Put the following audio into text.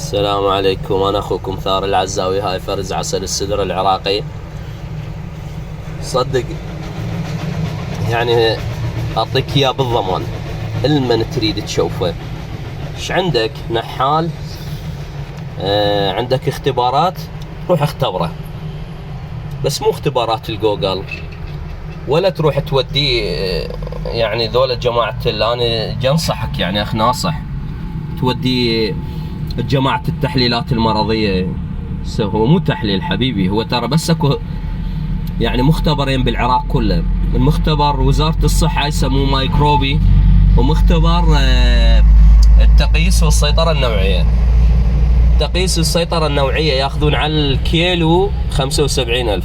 السلام عليكم، أنا أخوكم ثار العزاوي. هاي فرز عسل السدر العراقي. صدق يعني أعطيك إياه بالضمان، المن تريد تشوفه. إيش عندك نحال؟ عندك اختبارات، روح اختبره، بس مو اختبارات الجوجل، ولا تروح توديه يعني ذولا جماعة اللي أنا جنصحك، يعني أخ ناصح، تودي جماعة التحليلات المرضية. هو مو تحليل حبيبي، هو ترى بس اكو يعني مختبرين بالعراق كله. المختبر وزارة الصحة يسموه مايكروبي، ومختبر التقييس والسيطرة النوعية. تقييس السيطرة النوعية ياخذون على الكيلو 75,000.